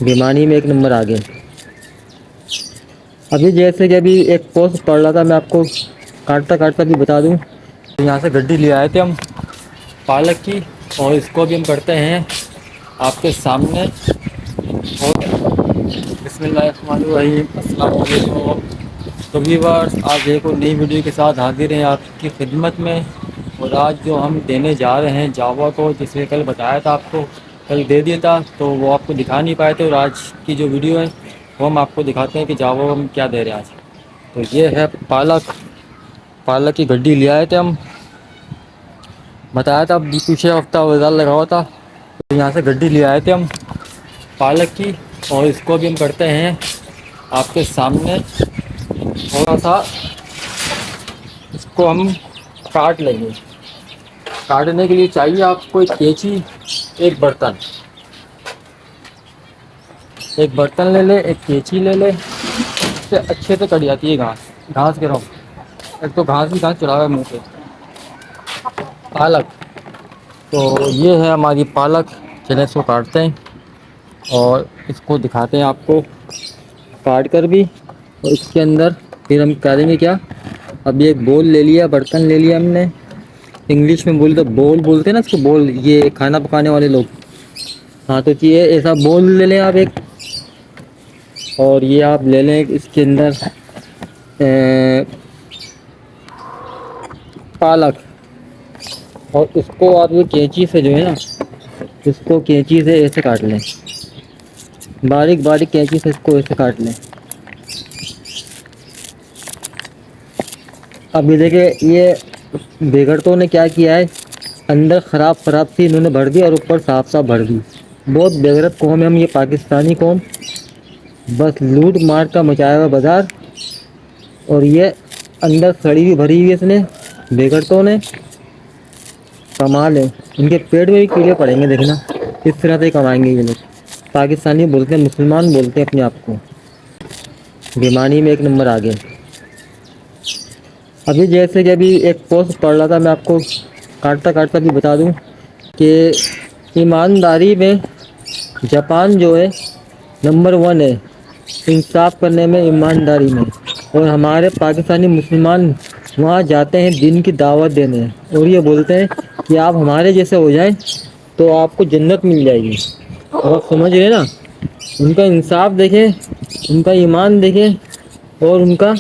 بیمانی میں ایک نمبر آگے۔ ابھی جیسے کہ ابھی ایک پوسٹ پڑھ رہا تھا، میں آپ کو کاٹتا کاٹتا بھی بتا دوں۔ یہاں سے گڈی لے آئے تھے ہم پالک کی، اور اس کو بھی ہم کرتے ہیں آپ کے سامنے۔ اور بسم اللہ الرحمن الرحیم، السلام علیکم۔ تو ویورس، آج ایک اور نئی ویڈیو کے ساتھ حاضر ہیں آپ کی خدمت میں۔ اور آج جو ہم دینے جا رہے ہیں جاوا کو، جسے کل بتایا تھا آپ کو، کل دے دیا تھا تو وہ آپ کو دکھا نہیں پائے تھے، اور آج کی جو ویڈیو ہے وہ ہم آپ کو دکھاتے ہیں کہ جاوا ہم کیا دے رہے ہیں آج۔ تو یہ ہے پالک کی گڈی لے آئے تھے ہم، بتایا تھا پچھلے ہفتہ بازار لگا ہوا تھا، تو یہاں سے گڈی لے آئے تھے ہم پالک کی، اور اس کو بھی ہم کرتے ہیں آپ کے سامنے۔ تھوڑا سا اس کو ہم کاٹ لیں گے۔ کاٹنے کے لیے چاہیے آپ کو ایک قینچی، ایک برتن لے لے، ایک قینچی لے لے، اس سے اچھے سے کٹ جاتی ہے گھاس کے رہو۔ ایک تو گھاس بھی چڑھا ہوا ہے منہ پہ۔ پالک، تو یہ ہے ہماری پالک، چلیں اس کو کاٹتے ہیں اور اس کو دکھاتے ہیں آپ کو کاٹ کر بھی۔ اور اس کے اندر پھر ہم کریں گے کیا، ابھی ایک بول لے لیا، برتن لے لیا ہم نے، انگلش میں بولے تو بول بولتے ہیں نا اس کو، بول، یہ کھانا پکانے والے لوگ۔ ہاں تو یہ ایسا بول لے لیں آپ ایک، اور یہ آپ لے لیں اس کے اندر پالک، اور اس کو آپ یہ قینچی سے جو ہے نا، اس کو قینچی سے ایسے کاٹ لیں، باریک باریک قینچی سے اس کو ایسے کاٹ لیں۔ اب یہ دیکھیں، یہ بےگڑتوں نے کیا کیا ہے، اندر خراب سی انہوں نے بھر دی اور اوپر صاف بھر دی۔ بہت بےغیرت قوم ہے ہم، یہ پاکستانی قوم، بس لوٹ مار کا مچایا ہوا بازار، اور یہ اندر سڑی ہوئی بھری ہوئی اس نے بےگڑتوں نے۔ کمال ہے، ان کے پیٹ میں بھی کیڑے پڑیں گے دیکھنا، اس طرح سے کمائیں گے یہ لوگ۔ پاکستانی بولتے ہیں، مسلمان بولتے ہیں اپنے آپ کو، بیمانی میں ایک نمبر آگے۔ ابھی جیسے کہ ابھی ایک پوسٹ پڑھ رہا تھا، میں آپ کو کاٹتا کاٹتا بھی بتا دوں کہ ایمانداری میں جاپان جو ہے نمبر 1 ہے، انصاف کرنے میں، ایمانداری میں۔ اور ہمارے پاکستانی مسلمان وہاں جاتے ہیں دین کی دعوت دینے، اور یہ بولتے ہیں کہ آپ ہمارے جیسے ہو جائیں تو آپ کو جنت مل جائے گی۔ اور سمجھ گئے نا، ان کا انصاف دیکھیں، ان کا ایمان دیکھیں، اور ان کا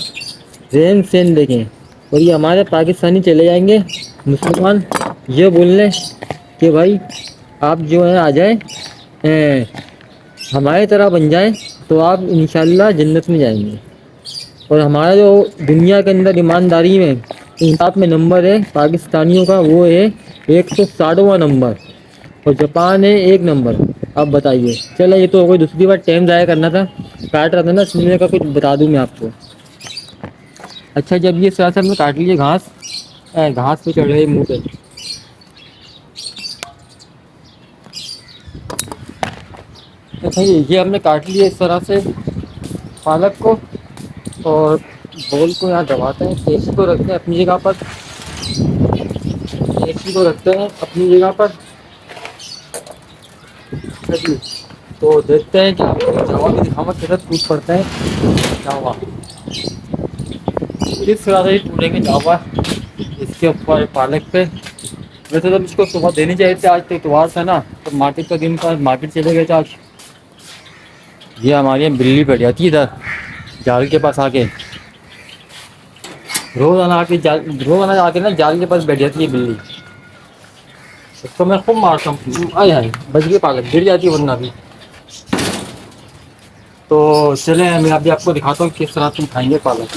رہن سہن دیکھیں۔ اور یہ ہمارے پاکستانی چلے جائیں گے مسلمان، یہ بولنے کہ بھائی آپ جو ہے آ جائیں، ہماری طرح بن جائیں تو آپ انشاءاللہ جنت میں جائیں گے۔ اور ہمارا جو دنیا کے اندر ایمانداری میں، انصاف میں نمبر ہے پاکستانیوں کا، وہ ہے 160واں نمبر، اور جاپان ہے 1 نمبر۔ اب بتائیے، چلو یہ تو کوئی دوسری بار ٹائم ضائع کرنا تھا، کاٹ رہا تھا نا سننے کا، کچھ بتا دوں میں آپ کو۔ اچھا، جب یہ سر میں کاٹ لیجیے گھاس پہ چڑھ رہے منہ پہ۔ اچھا، یہ ہم نے کاٹ لیا اس طرح سے پالک کو، اور بول کو یہاں دباتے ہیں، قینچی کو رکھتے ہیں اپنی جگہ پر، قینچی کو رکھتے ہیں اپنی جگہ پر۔ تو دیکھتے ہیں کہ جاوا بھی دکھاوا کیسا ٹوٹ پڑتا ہے جاوا، اس طرح سے ہی ٹوٹیں گے جاوا اس کے اوپر پالک پہ۔ ویسے تو اس کو صبح دینی چاہیے تھی، آج تو اتوار تھا نا، تو مارکیٹ کا دن تھا، مارکیٹ چلے گئے تھے آج۔ یہ ہمارے یہاں بلی بیٹھ جاتی ہے ادھر جال کے پاس آ کے، روزانہ آ کے نا جال کے پاس بیٹھ جاتی ہے بلی، اس کو میں خوب مارتا ہوں، آئے ہائے بچ گئی پالک، گر جاتی ہے ورنہ بھی۔ تو چلیں میں ابھی آپ کو دکھاتا ہوں کس طرح تم کھائیں گے پالک،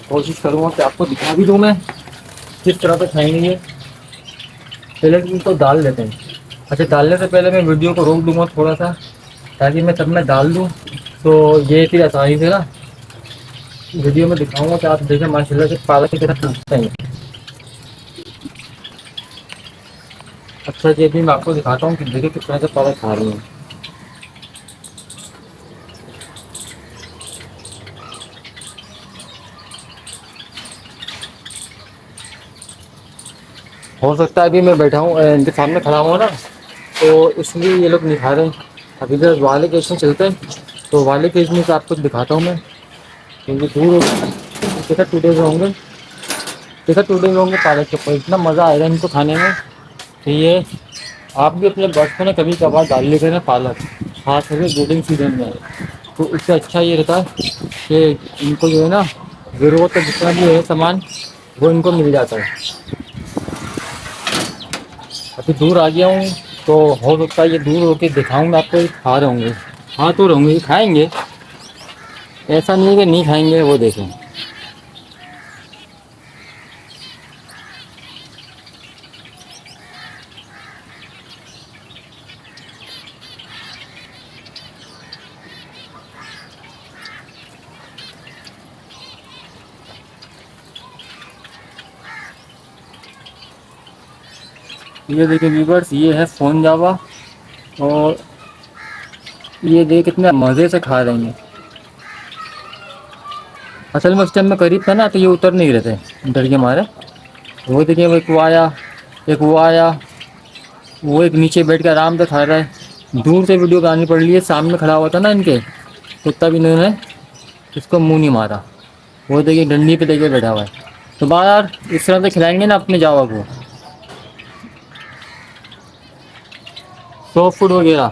کوشش کروں گا کہ آپ کو دکھا بھی دوں میں کس طرح سے کھائیں گے۔ پہلے ان کو ڈال لیتے ہیں۔ اچھا، ڈالنے سے پہلے میں ویڈیو کو روک دوں گا تھوڑا سا، تاکہ میں سب میں ڈال دوں، تو یہ پھر آسانی سے نا ویڈیو میں دکھاؤں گا کہ آپ دیکھیں ماشاء اللہ سے پالک کی طرح ٹوٹتے ہیں۔ اچھا جی، ابھی میں آپ کو دکھاتا ہوں کہ دیکھیں کس طرح سے پالک کھا رہی ہیں۔ ہو سکتا ہے ابھی میں بیٹھا ہوں ان کے سامنے کھڑا ہوا نا، تو اس لیے یہ لوگ نہیں کھا رہے ہیں۔ ابھی ادھر والے کیش میں چلتے ہیں، تو والے کیش میں سے آپ کو دکھاتا ہوں میں، کیونکہ دور ہو گیا ٹکٹ ٹوٹے ہوئے ہوں گے، ٹکٹ ٹوٹے ہوئے ہوں گے پالک کے اوپر، اتنا مزہ آئے گا ان کو کھانے میں کہ یہ آپ بھی اپنے برس کو نا کبھی کبھار ڈال لے کر نا پالک، خاص کر کے بوڈنگ سیزن میں، تو اس سے اچھا یہ رہتا ہے کہ ان کو جو ہے نا ضرورت کا جتنا بھی ہے سامان وہ ان کو مل جاتا ہے۔ ابھی دور آ گیا ہوں تو ہو سکتا ہے یہ دور ہو کے دکھاؤں گا آپ کو، کھا رہے ہوں گے، ہاں تو رہوں گے کھائیں گے، ایسا نہیں ہے کہ نہیں کھائیں گے، وہ دیکھیں۔ یہ دیکھیں ویورس، یہ ہے فون جاوا، اور یہ دیکھ کتنے مزے سے کھا رہے ہیں۔ اصل میں اس ٹائم میں قریب تھا نا تو یہ اتر نہیں رہتے ڈر کے مارے، وہ دیکھیں وہ ایک وہ آیا، ایک وہ آیا، وہ ایک نیچے بیٹھ کے آرام سے کھا رہا ہے، دور سے ویڈیو بنانی پڑ رہی ہے، سامنے کھڑا ہوا تھا نا ان کے تو تب انہوں نے اس کو منہ نہیں مارا، وہ دیکھیے ڈنڈی پہ دیکھے بیٹھا ہوا ہے۔ تو باہر اس طرح سے کھلائیں گے نا اپنے جاوا کو، سافٹ فوڈ وغیرہ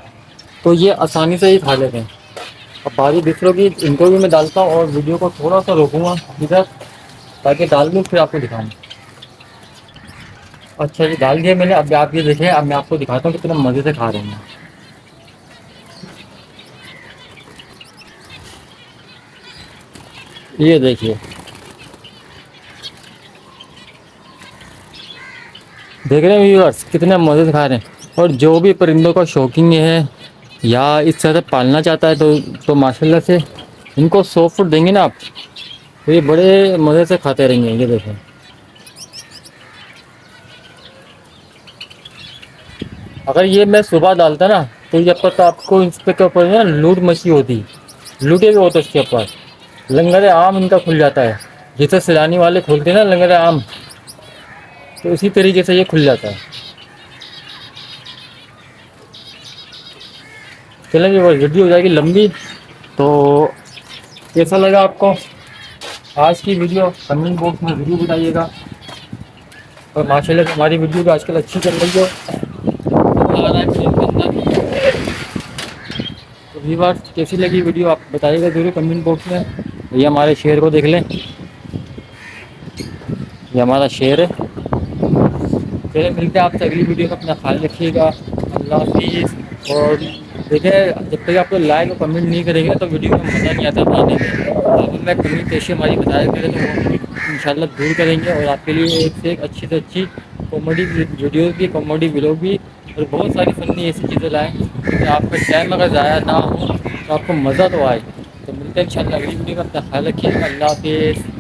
تو یہ آسانی سے ہی کھا لیتے ہیں۔ اب باقی دوسروں کی ان کو بھی میں ڈالتا ہوں اور ویڈیو کو تھوڑا سا روکوں گا ادھر تاکہ ڈال دوں پھر آپ کو دکھاؤں۔ اچھا جی ڈال دیا میں نے، اب آپ یہ دیکھیں، اب میں آپ کو دکھاتا ہوں کتنا مزے سے کھا رہے ہیں۔ یہ دیکھیے، دیکھ رہے ہیں ویورس کتنے مزے سے کھا رہے ہیں، اور جو بھی پرندوں کا شوقین ہے یا اس طرح سے پالنا چاہتا ہے تو ماشاء اللہ سے ان کو سافٹ فوڈ دیں گے نا آپ تو یہ بڑے مزے سے کھاتے رہیں گے۔ یہ دیکھیں، اگر یہ میں صبح ڈالتا نا تو جب تک آپ کو اس پہ کیا اوپر نا لوٹ مچھی ہوتی، لوٹے بھی ہوتے اس کے اوپر، لنگر عام ان کا کھل جاتا ہے، جیسے سیلانی والے کھولتے ہیں نا لنگر عام، تو اسی طریقے سے یہ کھل جاتا ہے۔ چلیں جی وہ ویڈیو ہو جائے گی لمبی، تو کیسا لگا آپ کو آج کی ویڈیو کمنٹ باکس میں ضرور بتائیے گا، اور ماشاء اللہ ہماری ویڈیو بھی آج کل اچھی چل رہی ہے۔ تو ویورس کیسی لگی ویڈیو آپ بتائیے گا ضرور کمنٹ باکس میں۔ یہ ہمارے شیر کو دیکھ لیں، یہ ہمارا شیر ہے۔ پھر ملتے ہیں آپ سے اگلی ویڈیو میں، اپنا خیال رکھیے گا، اللہ حافظ۔ اور دیکھیں جب تک آپ کو لائک اور کمنٹ نہیں کریں گے تو ویڈیو میں مزہ نہیں آتا بنانے میں، اب ہمیں کمی پیشے ہماری بتایا کریں تو وہ ان شاء اللہ دور کریں گے، اور آپ کے لیے ایک سے ایک اچھی سے اچھی کامیڈی ویڈیوز بھی، کامیڈی ولاگ بھی، اور بہت ساری فنی ایسی چیزیں لائیں کہ آپ کا ٹائم اگر ضائع نہ ہو تو آپ کو مزہ تو آئے۔ تو ملتے ہیں ان شاء اللہ اگلی ویڈیو میں، اپنا خیال رکھیے گا، اللہ حافظ۔